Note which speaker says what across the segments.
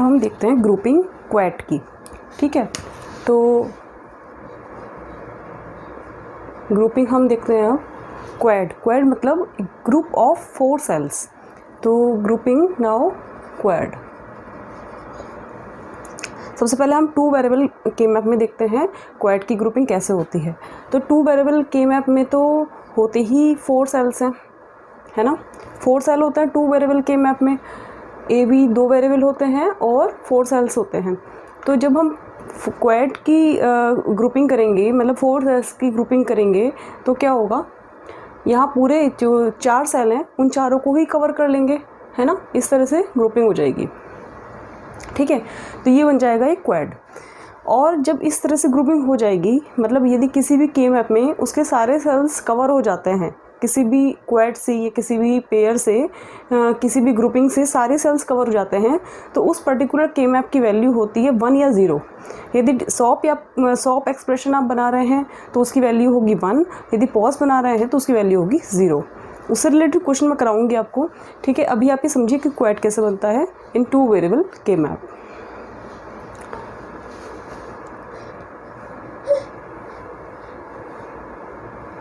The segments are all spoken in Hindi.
Speaker 1: हम देखते हैं ग्रुपिंग क्वैड की। ठीक है, तो ग्रुपिंग हम देखते हैं अब क्वैड। क्वैड मतलब ग्रुप ऑफ 4 सेल्स। तो ग्रुपिंग नाउ क्वैड। सबसे पहले हम 2 वेरिएबल के मैप में देखते हैं क्वैड की ग्रुपिंग कैसे होती है। तो 2 वेरिएबल के मैप में तो होते ही 4 सेल्स हैं, है ना। 4 सेल होता है 2 वेरिएबल के मैप में। ए बी 2 वेरिएबल होते हैं और 4 सेल्स होते हैं। तो जब हम क्वैड की ग्रुपिंग करेंगे, मतलब 4 सेल्स की ग्रुपिंग करेंगे, तो क्या होगा, यहाँ पूरे जो 4 सेल हैं उन चारों को ही कवर कर लेंगे, है ना। इस तरह से ग्रुपिंग हो जाएगी। ठीक है, तो ये बन जाएगा एक क्वैड। और जब इस तरह से ग्रुपिंग हो जाएगी, मतलब यदि किसी भी के मैप में उसके सारे सेल्स कवर हो जाते हैं, किसी भी क्वैड से या किसी भी पेयर से, किसी भी ग्रुपिंग से सारे सेल्स कवर हो जाते हैं, तो उस पर्टिकुलर के मैप की वैल्यू होती है 1 या 0। यदि सॉप एक्सप्रेशन आप बना रहे हैं तो उसकी वैल्यू होगी 1, यदि पॉज बना रहे हैं तो उसकी वैल्यू होगी 0। उससे रिलेटेड क्वेश्चन मैं कराऊंगी आपको। ठीक है, अभी आप ये समझिए कि क्वैड कैसे बनता है इन 2 वेरिएबल के मैप।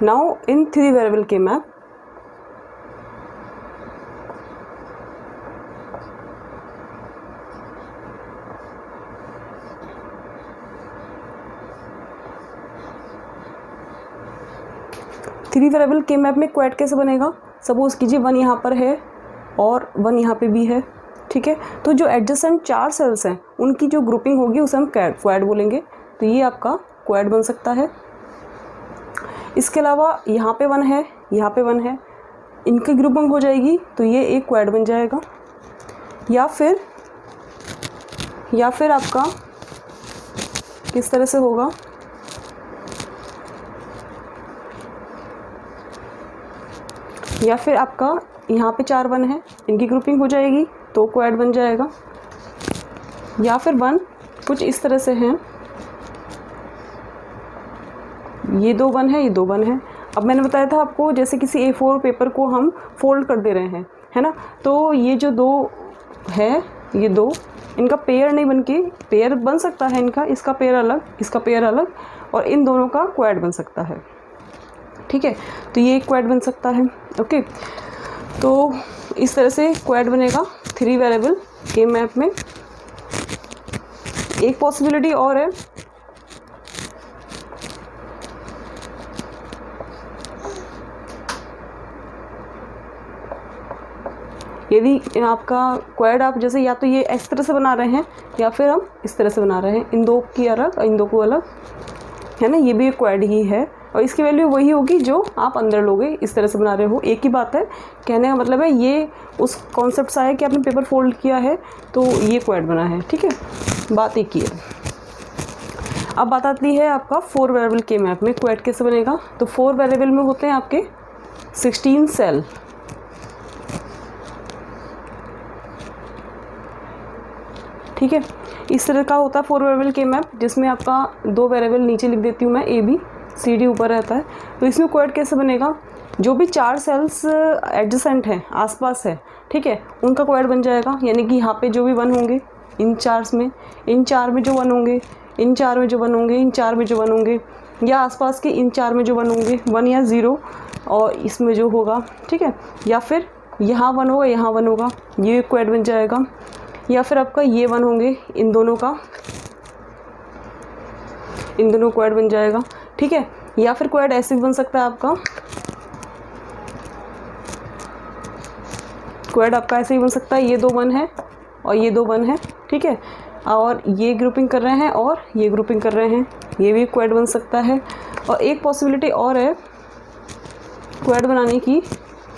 Speaker 1: नाउ इन 3 वेरिएबल के मैप, के मैप में क्वैड कैसे बनेगा। सपोज कीजिए 1 यहाँ पर है और 1 यहाँ पे भी है। ठीक है, तो जो एडजेसेंट 4 सेल्स हैं उनकी जो ग्रुपिंग होगी उसे हम क्वैड बोलेंगे। तो ये आपका क्वैड बन सकता है। इसके अलावा यहाँ पे 1 है, यहाँ पे 1 है, इनकी ग्रुपिंग हो जाएगी तो ये एक क्वैड बन जाएगा। या फिर आपका किस तरह से होगा, या फिर आपका यहाँ पे 4 1 है, इनकी ग्रुपिंग हो जाएगी तो क्वैड बन जाएगा। या फिर 1 कुछ इस तरह से हैं, ये 2 1 है, ये 2 1 है। अब मैंने बताया था आपको, जैसे किसी A4 पेपर को हम फोल्ड कर दे रहे हैं, है ना। तो ये जो 2 है, ये 2, इनका पेयर नहीं बन के, पेयर बन सकता है इनका, इसका पेयर अलग, इसका पेयर अलग, और इन दोनों का क्वैड बन सकता है। ठीक है, तो ये एक क्वैड बन सकता है। ओके, तो इस तरह से क्वैड बनेगा 3 वेरिएबल के मैप में। एक पॉसिबिलिटी और है, यदि आपका क्वैड आप जैसे या तो ये इस तरह से बना रहे हैं या फिर हम इस तरह से बना रहे हैं, इन 2 की अलग, इन 2 को अलग, है ना, ये भी एक क्वैड ही है और इसकी वैल्यू वही होगी जो आप अंदर लोगे। इस तरह से बना रहे हो, एक ही बात है। कहने का मतलब है ये उस कॉन्सेप्ट से आया कि आपने पेपर फोल्ड किया है तो ये क्वैड बना है। ठीक है, बात एक ही है। अब बात आती है आपका 4 वेरिएबल के मैप में क्वैड कैसे बनेगा। तो 4 वेरिएबल में होते हैं आपके 16 सेल। ठीक है, इस तरह का होता है 4 वेरिएबल के मैप, जिसमें आपका 2 वेरिएबल नीचे लिख देती हूँ मैं, AB CD ऊपर रहता है। तो इसमें क्वैड कैसे बनेगा, जो भी 4 सेल्स एडजेसेंट हैं, आसपास है, ठीक है, उनका क्वैड बन जाएगा। यानी कि यहाँ पे जो भी 1 होंगे इन 4 में, इन 4 में जो 1 होंगे, इन 4 में जो 1 होंगे, इन 4 में जो 1 होंगे, या आसपास के इन 4 में जो 1 होंगे, 1 या 0, और इसमें जो होगा, ठीक है, या फिर यहाँ 1 होगा, यहाँ 1 होगा, ये क्वैड बन जाएगा। या फिर आपका ये 1 होंगे, इन दोनों क्वैड बन जाएगा। ठीक है, या फिर क्वैड ऐसे भी बन सकता है आपका, क्वैड आपका ऐसे ही बन सकता है, ये 2 1 है और ये 2 1 है। ठीक है, और ये ग्रुपिंग कर रहे हैं और ये ग्रुपिंग कर रहे हैं, ये भी क्वैड बन सकता है। और एक पॉसिबिलिटी और है क्वैड बनाने की,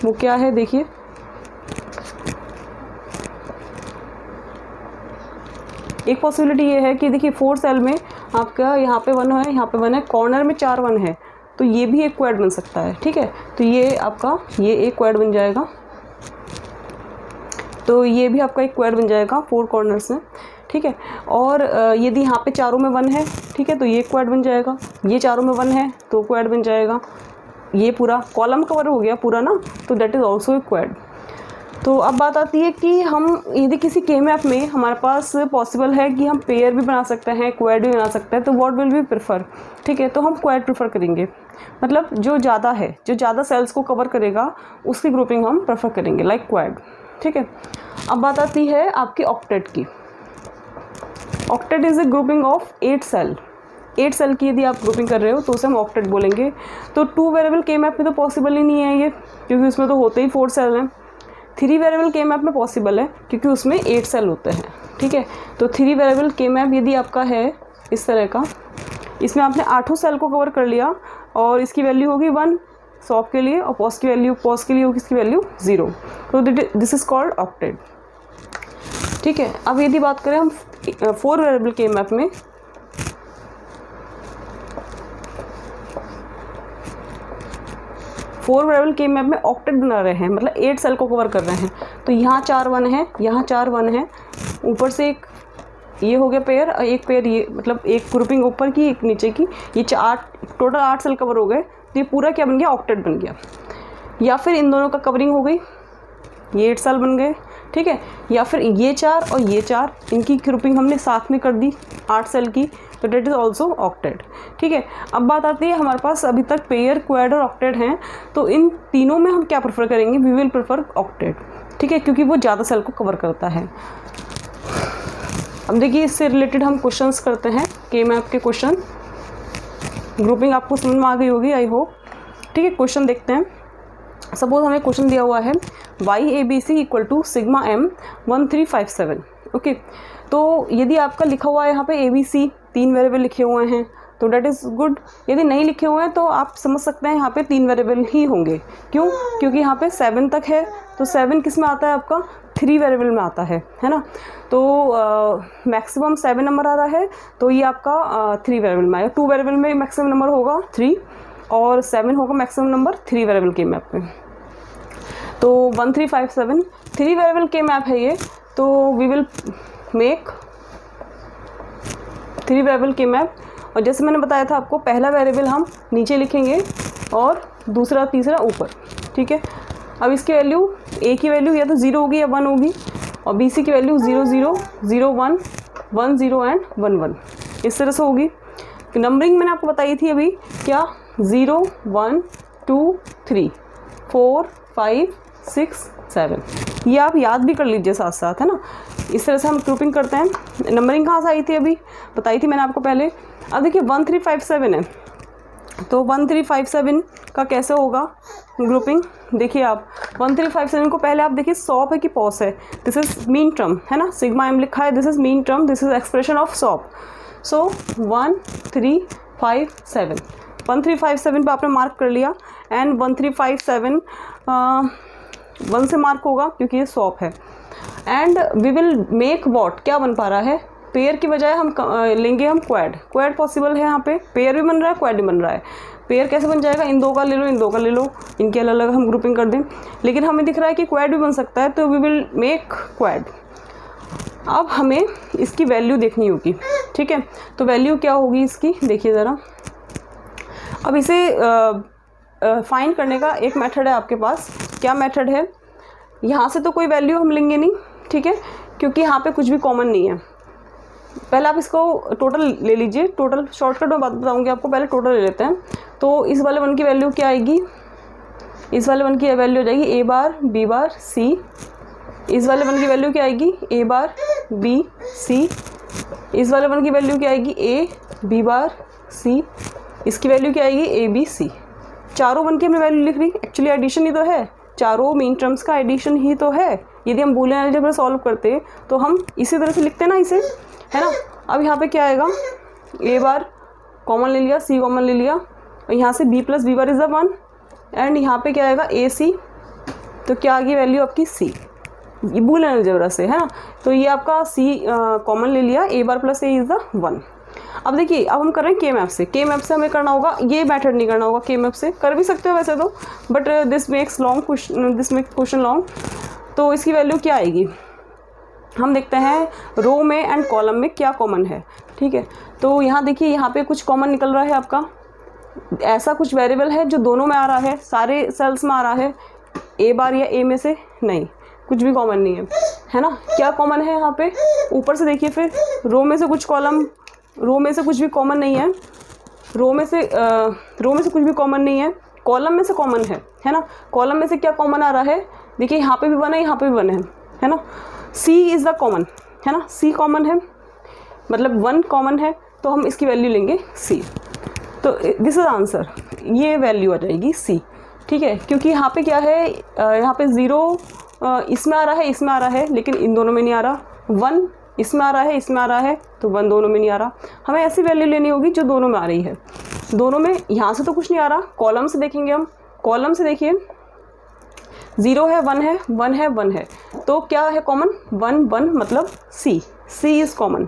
Speaker 1: वो क्या है देखिए, एक पॉसिबिलिटी ये है कि देखिए 4 सेल में आपका यहाँ पे 1 है, यहाँ पे 1 है, कॉर्नर में 4 1 है, तो ये भी एक क्वैड बन सकता है। ठीक है, तो ये आपका ये एक क्वैड बन जाएगा, तो ये भी आपका एक क्वैड बन जाएगा 4 कॉर्नर्स में। ठीक है, और यदि यहाँ पे चारों में 1 है, ठीक है, तो ये क्वैड बन जाएगा। ये चारों में 1 है तो क्वैड बन जाएगा। ये पूरा कॉलम कवर हो गया पूरा ना, तो that is also a quad. तो अब बात आती है कि हम यदि किसी के मैप में हमारे पास पॉसिबल है कि हम पेयर भी बना सकते हैं, क्वाड भी बना सकते हैं, तो व्हाट विल वी प्रेफर। ठीक है, तो हम क्वाड प्रेफर करेंगे, मतलब जो ज़्यादा है, जो ज़्यादा सेल्स को कवर करेगा उसकी ग्रुपिंग हम प्रेफर करेंगे, लाइक क्वाड। ठीक है, अब बात आती है आपकी ऑक्टेट की। Octet is a grouping of 8 cell. 8 cell की यदि आप ग्रुपिंग कर रहे हो तो उसे हम ऑक्टेट बोलेंगे। तो 2 वेरिएबल के मैप में तो पॉसिबल ही नहीं है ये, क्योंकि उसमें तो होते ही 4 सेल हैं। 3 वेरिएबल के मैप में पॉसिबल है क्योंकि उसमें 8 सेल होते हैं। ठीक है, तो 3 वेरिएबल के मैप यदि आपका है इस तरह का, इसमें आपने 8 सेल को कवर कर लिया और इसकी वैल्यू होगी 1 सॉप के लिए, और पॉस के लिए होगी इसकी वैल्यू 0। तो दिस इज़ कॉल्ड ऑक्टेट। ठीक है, अब यदि बात करें हम 4 वेरिएबल के मैप में, 4 वेरिएबल के मैप में ऑक्टेट बना रहे हैं, मतलब 8 सेल को कवर कर रहे हैं। तो यहाँ 4 1 है, यहाँ 4 1 है, ऊपर से एक ये हो गया पेयर, और एक पेयर ये, मतलब एक ग्रुपिंग ऊपर की एक नीचे की, ये टोटल 8 सेल कवर हो गए। तो ये पूरा क्या बन गया, ऑक्टेट बन गया। या फिर इन दोनों का कवरिंग हो गई, ये 8 सेल बन गए। ठीक है, या फिर ये 4 और ये 4, इनकी ग्रुपिंग हमने साथ में कर दी 8 सेल की, तो डेट इज़ ऑल्सो ऑक्टेट। ठीक है, अब बात आती है हमारे पास अभी तक पेयर, क्वाड और ऑक्टेट हैं, तो इन तीनों में हम क्या प्रेफर करेंगे, वी विल प्रेफर ऑक्टेट। ठीक है, क्योंकि वो ज़्यादा सेल को कवर करता है। अब देखिए इससे रिलेटेड हम क्वेश्चंस करते हैं, के मैप के क्वेश्चन। ग्रुपिंग आपको समझ में आ गई होगी, आई होप। ठीक है, क्वेश्चन देखते हैं। सपोज हमें क्वेश्चन दिया हुआ है YABC equal to sigma M 1357। Okay, तो यदि आपका लिखा हुआ है यहाँ पे ABC, 3 वेरिएबल लिखे हुए हैं तो डेट इज़ गुड। यदि नहीं लिखे हुए हैं तो आप समझ सकते हैं यहाँ पे 3 वेरिएबल ही होंगे। क्यों? क्योंकि यहाँ पे 7 तक है, तो 7 किस में आता है आपका, 3 वेरिएबल में आता है ना। तो मैक्सिमम 7 नंबर आ रहा है, तो ये आपका 3 वेरिएबल में आएगा। 2 वेरिएबल में मैक्सिमम नंबर होगा 3 और 7 होगा मैक्सिमम नंबर 3 वेरिएबल के मैप में। तो 1357 3 वेरिएबल के मैप है ये, तो वी विल मेक 3 वेरिएबल के मैप। और जैसे मैंने बताया था आपको, पहला वेरिएबल हम नीचे लिखेंगे और दूसरा तीसरा ऊपर। ठीक है, अब इसकी वैल्यू, ए की वैल्यू या तो 0 होगी या 1 होगी, और BC की वैल्यू 0 0 0 1 1 0 एंड 1 1 इस तरह से होगी। नंबरिंग मैंने आपको बताई थी अभी, क्या 0 1 2 3 4 5 6 7, ये आप याद भी कर लीजिए साथ साथ, है ना। इस तरह से हम ग्रुपिंग करते हैं। नंबरिंग कहाँ से आई थी, अभी बताई थी मैंने आपको पहले। अब देखिए 1357 है, तो 1357 का कैसे होगा ग्रुपिंग, देखिए आप 1357 को पहले आप देखिए सॉप है कि पॉस है। दिस इज मीन टर्म, है ना, सिग्मा M लिखा है, this is mean term, this is expression of SOP. So 1357 1357 पे आपने मार्क कर लिया, एंड 1357 1 से मार्क होगा क्योंकि ये सॉप है। And we will make what, क्या बन पा रहा है, पेयर की बजाय हम लेंगे हम क्वाड। क्वाड पॉसिबल है, यहाँ पे पेयर भी बन रहा है, क्वाड भी बन रहा है। पेयर कैसे बन जाएगा, इन दो का ले लो, इन दो का ले लो, इनके अलग अलग हम ग्रुपिंग कर दें। लेकिन हमें दिख रहा है कि क्वाड भी बन सकता है, तो वी विल मेक क्वाड। अब हमें इसकी वैल्यू देखनी होगी। ठीक है, तो वैल्यू क्या होगी इसकी, देखिए ज़रा। अब इसे फाइंड करने का एक मेथड है आपके पास। क्या मेथड है, यहाँ से तो कोई वैल्यू हम लेंगे नहीं, ठीक है, क्योंकि यहाँ पे कुछ भी कॉमन नहीं है। पहले आप इसको टोटल ले लीजिए, टोटल शॉर्टकट में बताऊँगी आपको, पहले टोटल ले लेते हैं। तो इस वाले 1 की वैल्यू क्या आएगी, इस वाले 1 की वैल्यू हो जाएगी A bar B bar C। इस वाले 1 की वैल्यू क्या आएगी, A बार B C। इस वाले 1 की वैल्यू क्या आएगी, A B बार C। इसकी वैल्यू क्या आएगी, A B C। चारों 1 की हमने वैल्यू लिख ली, एक्चुअली एडिशन ही तो है, चारों मीन टर्म्स का एडिशन ही तो है। यदि हम बूलियन अलजेब्रा सॉल्व करते तो हम इसी तरह से लिखते ना इसे, है ना। अब यहाँ पे क्या आएगा, A बार कॉमन ले लिया, C कॉमन ले लिया, और यहाँ से B plus B bar is the 1, and यहाँ पे क्या आएगा A C। तो क्या आ गई वैल्यू आपकी C, ये बूलियन अलजेब्रा से, है ना। तो ये आपका C कॉमन ले लिया, A bar plus A is the 1। अब देखिए, अब हम कर रहे हैं के मैप से। के मैप से हमें करना होगा, ये मेथड नहीं करना होगा, के मैप से कर भी सकते हो वैसे तो, but this makes question long. तो इसकी वैल्यू क्या आएगी, हम देखते हैं रो में एंड कॉलम में क्या कॉमन है। ठीक है, तो यहाँ देखिए, यहाँ पे कुछ कॉमन निकल रहा है आपका, ऐसा कुछ वेरिएबल है जो दोनों में आ रहा है, सारे सेल्स में आ रहा है, A बार या A में से नहीं, कुछ भी कॉमन नहीं है ना। क्या कॉमन है यहाँ पे, ऊपर से देखिए, फिर रो में से कुछ कॉलम, रो में से कुछ भी कॉमन नहीं है, रो में से कुछ भी कॉमन नहीं है, कॉलम में से कॉमन है ना। कॉलम में से क्या कॉमन आ रहा है, देखिए यहाँ पे भी 1 है, यहाँ पे भी 1 है ना। सी इज़ द कॉमन, है ना, सी कॉमन है, मतलब 1 कॉमन है, तो हम इसकी वैल्यू लेंगे सी। तो दिस इज आंसर, ये वैल्यू आ जाएगी सी, ठीक है। क्योंकि यहाँ पे क्या है, यहाँ पे 0 इसमें आ रहा है, इसमें आ रहा है, लेकिन इन दोनों में नहीं आ रहा। 1 इसमें आ रहा है, इसमें आ रहा है, तो 1 दोनों में नहीं आ रहा। हमें ऐसी वैल्यू लेनी होगी जो दोनों में आ रही है। दोनों में यहाँ से तो कुछ नहीं आ रहा, कॉलम से देखेंगे हम, कॉलम से देखिए 0 है, 1 है, 1 है, 1 है, तो क्या है कॉमन, 1 1, मतलब सी, सी इज़ कॉमन।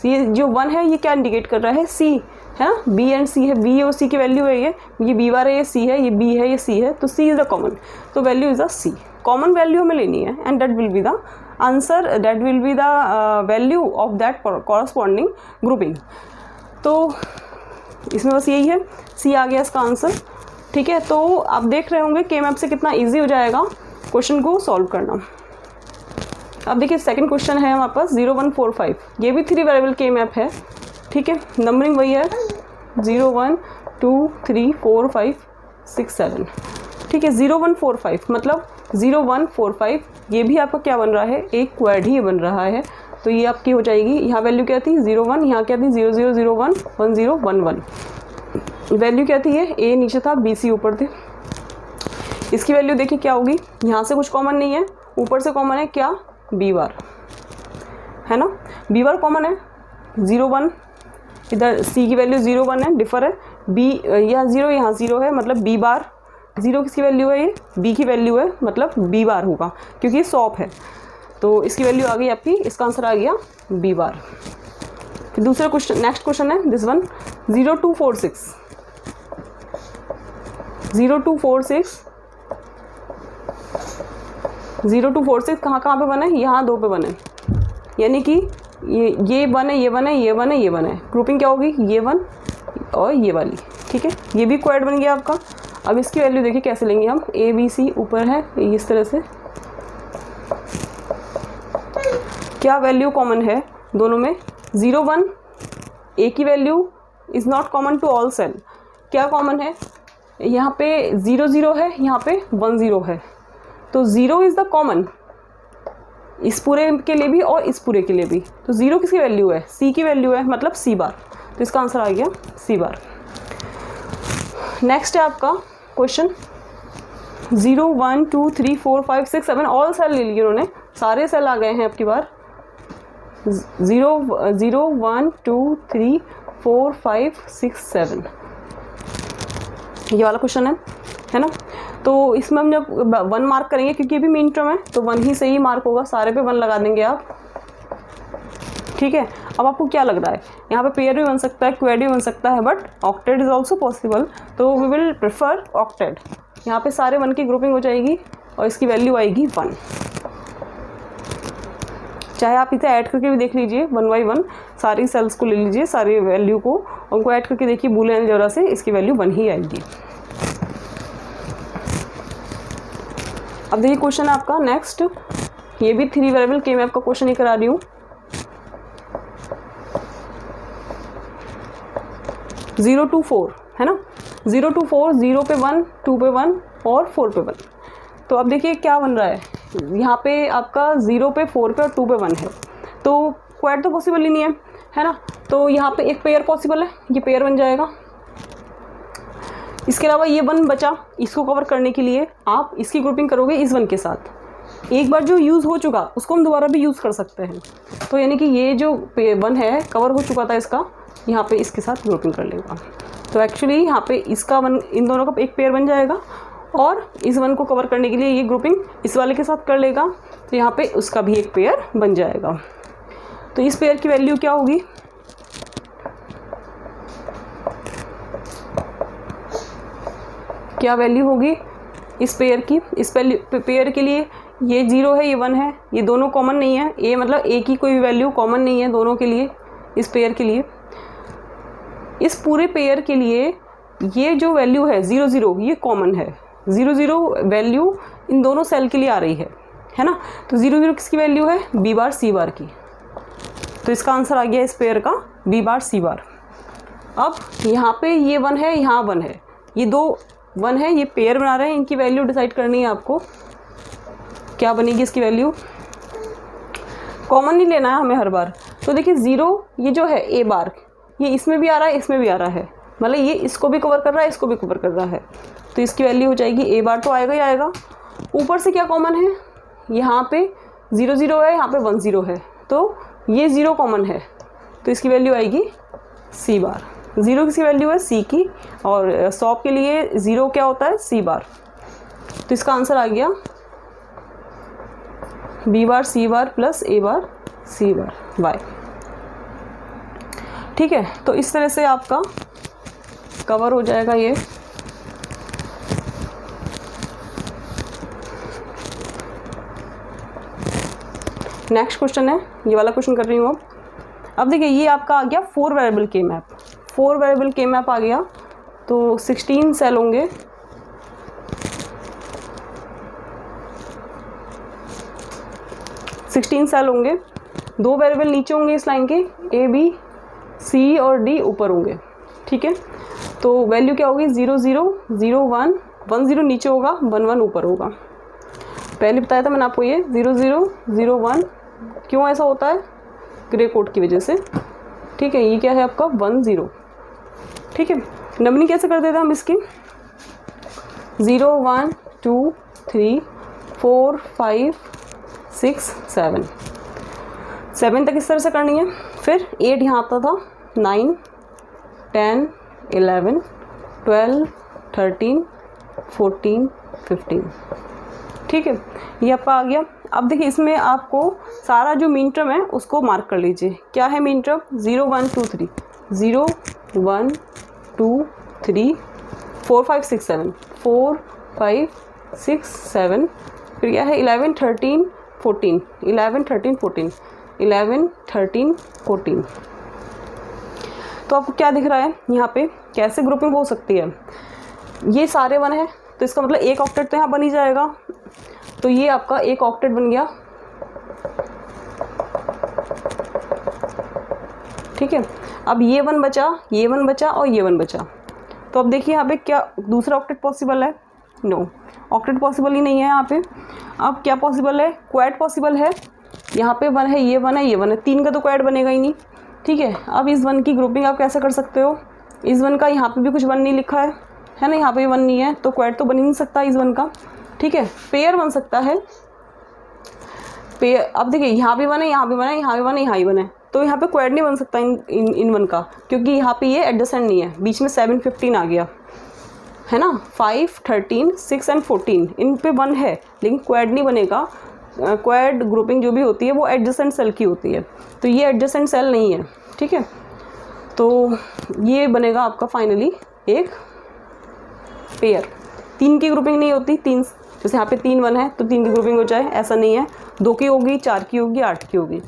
Speaker 1: ये जो 1 है ये क्या इंडिकेट कर रहा है, सी है ना, बी एंड सी है, बी और सी की वैल्यू है, ये बी बार है, ये सी है, ये बी है, ये सी है, तो सी इज़ द कॉमन, तो value is the C. Common value हमें लेनी है and that will be the answer, that will be the value of that corresponding grouping. तो इसमें बस यही है, सी आ गया इसका आंसर, ठीक है। तो आप देख रहे होंगे के मैप से कितना ईजी हो जाएगा क्वेश्चन को सॉल्व करना। अब देखिए सेकंड क्वेश्चन है हमारे पास 0 1 4 5, ये भी 3 वेरिएबल के मैप है, ठीक है। नंबरिंग वही है 0 1 2 3 4 5 6 7, ठीक है। 0 1 4 5 मतलब 0 1 4 5, ये भी आपका क्या बन रहा है, एक क्वाड ही बन रहा है, तो ये आपकी हो जाएगी। यहाँ वैल्यू क्या थी 0 1, यहाँ क्या थी 0 0 0 1 1 0 1 1, वैल्यू क्या थी, ये ए नीचे था, बी सी ऊपर थे। इसकी वैल्यू देखिए क्या होगी, यहाँ से कुछ कॉमन नहीं है, ऊपर से कॉमन है क्या, बी बार, है ना, बी बार कॉमन है। 0 1, इधर सी की वैल्यू 0 1 है, डिफर है, बी यहाँ 0 यहाँ 0 है, मतलब बी बार। 0 किसकी वैल्यू है, ये बी की वैल्यू है, मतलब बी बार होगा, क्योंकि ये सॉप है, तो इसकी वैल्यू आ गई आपकी, इसका आंसर आ गया बी बार। फिर दूसरा क्वेश्चन, नेक्स्ट क्वेश्चन है दिस वन 0 2 4 6, 0 2 4 6, 0 2 4 6 कहाँ पे बने, यहाँ 2 पे बने, यानी कि ये 1 है, ये 1 है, ये 1 है, ये 1 है, ग्रुपिंग क्या होगी, ये 1 और ये वाली, ठीक है। ये भी क्वाड बन गया आपका। अब इसकी वैल्यू देखिए कैसे लेंगे हम, ए बी सी ऊपर है, इस तरह से क्या वैल्यू कॉमन है दोनों में, 0 1, ए की value is not common to all cell, क्या कॉमन है, यहाँ पे 0 0 है, यहाँ पे 1 0 है, तो 0 इज़ द कॉमन इस पूरे के लिए भी और इस पूरे के लिए भी, तो 0 किसकी वैल्यू है, सी की वैल्यू है, मतलब सी बार, तो इसका आंसर आ गया सी बार। नेक्स्ट है आपका क्वेश्चन 0 1 2 3 4 5 6 7, ऑल सेल ले लिए उन्होंने, सारे सेल आ गए हैं आपकी बार। 0 0 1 2 3 4 5 6 7, ये वाला क्वेश्चन है ना। तो इसमें हम जब 1 मार्क करेंगे, क्योंकि ये भी मेन टर्म है, तो 1 ही सही मार्क होगा, सारे पे 1 लगा देंगे आप, ठीक है। अब आपको क्या लग रहा है, यहाँ पे पेयर भी बन सकता है, क्वाड भी बन सकता है, but octet is also possible, तो वी विल प्रेफर ऑक्टेट। यहाँ पे सारे 1 की ग्रुपिंग हो जाएगी और इसकी वैल्यू आएगी 1। चाहे आप इसे ऐड करके भी देख लीजिए, 1 बाई 1 सारी सेल्स को ले लीजिए, सारी वैल्यू को, उनको ऐड करके देखिए, बूलियन अलजेब्रा से इसकी वैल्यू 1 ही आएगी। अब देखिए क्वेश्चन है आपका नेक्स्ट, ये भी 3 वेरिएबल के मैप का क्वेश्चन ही करा रही हूँ। 0 2 4 है ना, 0 2 4, 0 पे 1, 2 पे 1 और 4 पे 1। तो अब देखिए क्या बन रहा है, यहाँ पे आपका 0 पे 4 पे और 2 पे 1 है, तो क्वाड तो पॉसिबल ही नहीं है ना, तो यहाँ पे एक पेयर पॉसिबल है, ये पेयर बन जाएगा। इसके अलावा ये 1 बचा, इसको कवर करने के लिए आप इसकी ग्रुपिंग करोगे इस 1 के साथ, एक बार जो यूज़ हो चुका उसको हम दोबारा भी यूज़ कर सकते हैं, तो यानी कि ये जो 1 है कवर हो चुका था इसका, यहाँ पे इसके साथ ग्रुपिंग कर लेगा, तो एक्चुअली यहाँ पे इसका 1, इन दोनों का एक पेयर बन जाएगा, और इस 1 को कवर करने के लिए ये ग्रुपिंग इस वाले के साथ कर लेगा, तो यहाँ पे उसका भी एक पेयर बन जाएगा। तो इस पेयर की वैल्यू क्या होगी, क्या वैल्यू होगी इस पेयर की, इस पेयर के लिए ये 0 है, ये 1 है, ये दोनों कॉमन नहीं है, ए मतलब ए की कोई वैल्यू कॉमन नहीं है दोनों के लिए, इस पेयर के लिए, इस पूरे पेयर के लिए ये जो वैल्यू है 0 0 ये कॉमन है, 0 0 वैल्यू इन दोनों सेल के लिए आ रही है, है ना। तो 0 0 किसकी वैल्यू है, बी बार सी बार की। तो इसका आंसर आ गया इस पेयर का बी बार सी बार। अब यहाँ पे ये 1 है, यहाँ 1 है, ये 2 1 है, ये पेयर बना रहे हैं, इनकी वैल्यू डिसाइड करनी है आपको। क्या बनेगी इसकी वैल्यू, कॉमन नहीं लेना है हमें हर बार। तो देखिए 0 ये जो है ए बार, ये इसमें भी आ रहा है, इसमें भी आ रहा है, मतलब ये इसको भी कवर कर रहा है, इसको भी कवर कर रहा है। तो इसकी वैल्यू हो जाएगी ए बार, तो आएगा ही आएगा। ऊपर से क्या कॉमन है, यहाँ पे 0 0 है, यहाँ पे 1 0 है, तो ये 0 कॉमन है, तो इसकी वैल्यू आएगी सी बार। 0 किसकी वैल्यू है, सी की, और सॉप के लिए 0 क्या होता है, सी बार। तो इसका आंसर आ गया बी बार सी बार प्लस ए बार सी बार वाई। ठीक है, तो इस तरह से आपका कवर हो जाएगा ये। नेक्स्ट क्वेश्चन है, ये वाला क्वेश्चन कर रही हूँ अब देखिए ये आपका आ गया 4 वेरिएबल के मैप। 4 वेरिएबल के मैप आ गया, तो 16 सेल होंगे, होंगे। 2 वेरिएबल नीचे होंगे इस लाइन के, ए बी सी और डी ऊपर होंगे। ठीक है, तो वैल्यू क्या होगी, 0 0 0 1 1 0 नीचे होगा, 1 1 ऊपर होगा। पहले बताया था मैंने आपको ये 0 0 0 1 क्यों ऐसा होता है, ग्रे कोड की वजह से। ठीक है, ये क्या है आपका 1 0। ठीक है, नंबरिंग कैसे कर देते हैं हम इसकी, 0 1 2 3 4 5 6 7 7 तक इस तरह से करनी है। फिर 8 यहाँ आता था, 9 10 11 12 13 14 15। ठीक है, ये आपका आ गया। अब देखिए इसमें आपको सारा जो मीन टर्म है उसको मार्क कर लीजिए। क्या है मीन टर्म, 0 1 2 3 0 1 2 3 4 5 6 7 4 5 6 7। फिर क्या है 11 13 14 11 13 14 11 13 14। तो आपको क्या दिख रहा है यहाँ पे, कैसे ग्रुपिंग हो सकती है, ये सारे 1 है, तो इसका मतलब एक ऑक्टेट तो यहाँ बन ही जाएगा। तो ये आपका एक ऑक्टेट बन गया। ठीक है, अब ये 1 बचा, ये 1 बचा और ये 1 बचा। तो अब देखिए यहाँ पे क्या दूसरा ऑक्टेट पॉसिबल है, नो, ऑक्टेट पॉसिबल ही नहीं है यहाँ पे। अब क्या पॉसिबल है, क्वाड पॉसिबल है। यहाँ पे 1 है, ये 1 है, ये 1 है, 3 का तो क्वाड बनेगा ही नहीं। ठीक है, अब इस 1 की ग्रुपिंग आप कैसे कर सकते हो, इस 1 का यहाँ पे भी कुछ 1 नहीं लिखा है ना, यहाँ पे 1 नहीं है, तो क्वाड तो बन ही नहीं सकता इस 1 का। ठीक है, पेयर बन सकता है पेयर। अब देखिए यहाँ भी 1 है, यहाँ भी 1 है, यहाँ भी 1 है, यहाँ भी 1 है, तो यहाँ पे क्वाड नहीं बन सकता इन 1 का, क्योंकि यहाँ पे ये एडजेसेंट नहीं है। बीच में 7 15 आ गया है ना, 5 13 6 एंड 14 इन पे 1 है, लेकिन क्वाड नहीं बनेगा। क्वाड ग्रुपिंग जो भी होती है वो एडजेसेंट सेल की होती है, तो ये एडजेसेंट सेल नहीं है। ठीक है, तो ये बनेगा आपका फाइनली एक पेयर। 3 की ग्रुपिंग नहीं होती, 3 जैसे यहाँ पे 3 1 है तो 3 की ग्रुपिंग हो जाए, ऐसा नहीं है। 2 की होगी, 4 की होगी, 8 की होगी।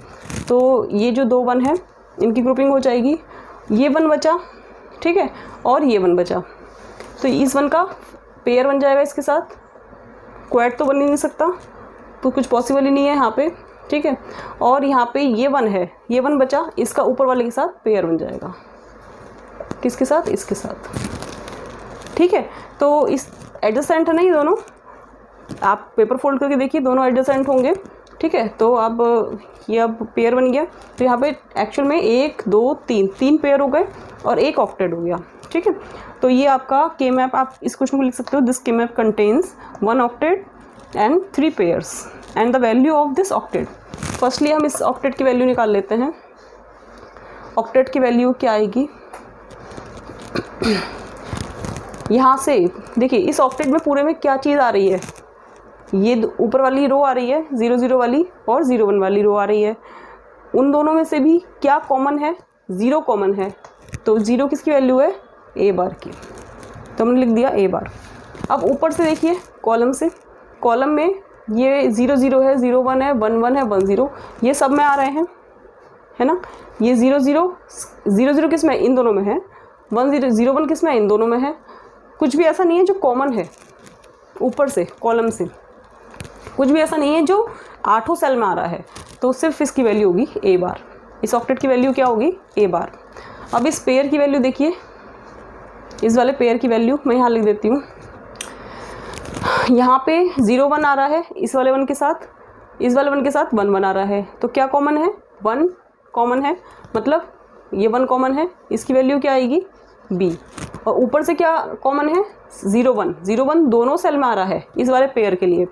Speaker 1: तो ये जो 2 1 है इनकी ग्रुपिंग हो जाएगी। ये 1 बचा, ठीक है, और ये 1 बचा, तो इस 1 का पेयर बन जाएगा इसके साथ। क्वाड तो बन ही नहीं सकता, तो कुछ पॉसिबल ही नहीं है यहाँ पे। ठीक है, और यहाँ पे ये 1 है, ये 1 बचा, इसका ऊपर वाले के साथ पेयर बन जाएगा। किसके साथ, इसके साथ। ठीक है, तो इस एडजेसेंट है ना ये दोनों, आप पेपर फोल्ड करके देखिए, दोनों एडजेसेंट होंगे। ठीक है, तो अब ये अब पेयर बन गया, तो यहाँ पे एक्चुअल में 1 2 3 पेयर हो गए और एक ऑक्टेट हो गया। ठीक है, तो ये आपका के मैप, आप इस क्वेश्चन को लिख सकते हो, दिस के map contains 1 octet and 3 pairs and the value of this octet. Firstly हम इस ऑक्टेट की वैल्यू निकाल लेते हैं। ऑक्टेट की वैल्यू क्या आएगी, यहाँ से देखिए इस ऑक्टेट में पूरे में क्या चीज़ आ रही है, ये ऊपर वाली रो आ रही है 0 0 वाली और 0 1 वाली रो आ रही है। उन दोनों में से भी क्या कॉमन है, 0 कॉमन है, तो 0 किसकी वैल्यू है, ए बार की, तो हमने लिख दिया ए बार। अब ऊपर से देखिए कॉलम से, कॉलम में ये 0 0 है, 0 1 है, 1 1 है, 1 0, ये सब में आ रहे हैं, है ना। ये 0 0 किस में, इन दोनों में है। 1 0 0 1 किस में, इन दोनों में है। कुछ भी ऐसा नहीं है जो कॉमन है ऊपर से कॉलम से। कुछ भी ऐसा नहीं है जो 8 सेल में आ रहा है, तो सिर्फ इसकी वैल्यू होगी ए बार। इस ऑक्टेट की वैल्यू क्या होगी? ए बार। अब इस पेयर की वैल्यू देखिए, इस वाले पेयर की वैल्यू मैं यहाँ लिख देती हूँ। यहाँ पे 0 1 आ रहा है इस वाले 1 के साथ, इस वाले 1 के साथ 1 1 आ रहा है, तो क्या कॉमन है? 1 कॉमन है, मतलब ये 1 कॉमन है, इसकी वैल्यू क्या आएगी? बी। और ऊपर से क्या कॉमन है? 0 1, 0 1 दोनों सेल में आ रहा है इस वाले पेयर के लिए,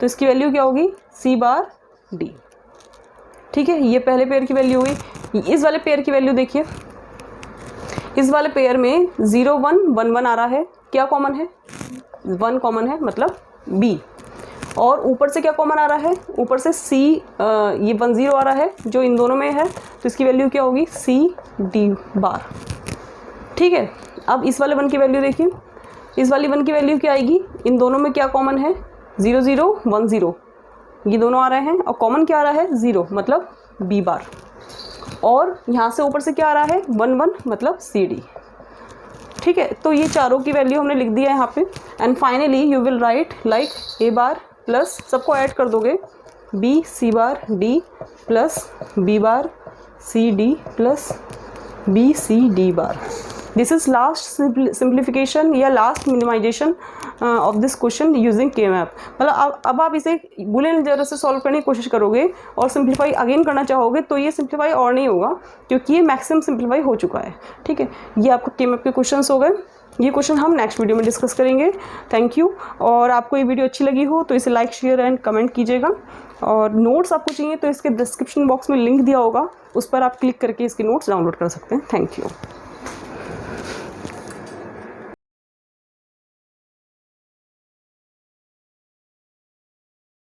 Speaker 1: तो इसकी वैल्यू क्या होगी? सी बार डी। ठीक है, ये पहले पेयर की वैल्यू हुई। इस वाले पेयर की वैल्यू देखिए, इस वाले पेयर में 0 1 1 1 आ रहा है, क्या कॉमन है? 1 कॉमन है, मतलब बी। और ऊपर से क्या कॉमन आ रहा है? ऊपर से सी, ये 1 0 आ रहा है जो इन दोनों में है, तो इसकी वैल्यू क्या होगी? C D bar. ठीक है, अब इस वाले 1 की वैल्यू देखिए, इस वाली 1 की वैल्यू क्या आएगी? इन दोनों में क्या कॉमन है? 0 0 1 0, ये दोनों आ रहे हैं और कॉमन क्या आ रहा है? 0, मतलब बी बार। और यहाँ से ऊपर से क्या आ रहा है? 1 1, मतलब सी डी। ठीक है, तो ये चारों की वैल्यू हमने लिख दिया है यहाँ पे। And finally you will write like A bar plus, सबको ऐड कर दोगे, B C bar D plus B bar C D plus B C D bar. This is last simplification या last minimization of this question using K map. मतलब अब आप इसे बुलियन जरा से सॉल्व करने की कोशिश करोगे और सिंप्लीफाई अगेन करना चाहोगे तो ये सिंप्लीफाई और नहीं होगा, क्योंकि ये मैक्सिमम सिंप्लीफाई हो चुका है। ठीक है, ये आपको के मैप के क्वेश्चंस हो गए। ये क्वेश्चन हम नेक्स्ट वीडियो में डिस्कस करेंगे। Thank you. और आपको ये वीडियो अच्छी लगी हो तो इसे लाइक शेयर एंड कमेंट कीजिएगा। और नोट्स आपको चाहिए तो इसके डिस्क्रिप्शन बॉक्स में लिंक दिया होगा, उस पर आप क्लिक करके इसके नोट्स डाउनलोड कर सकते हैं। Thank you.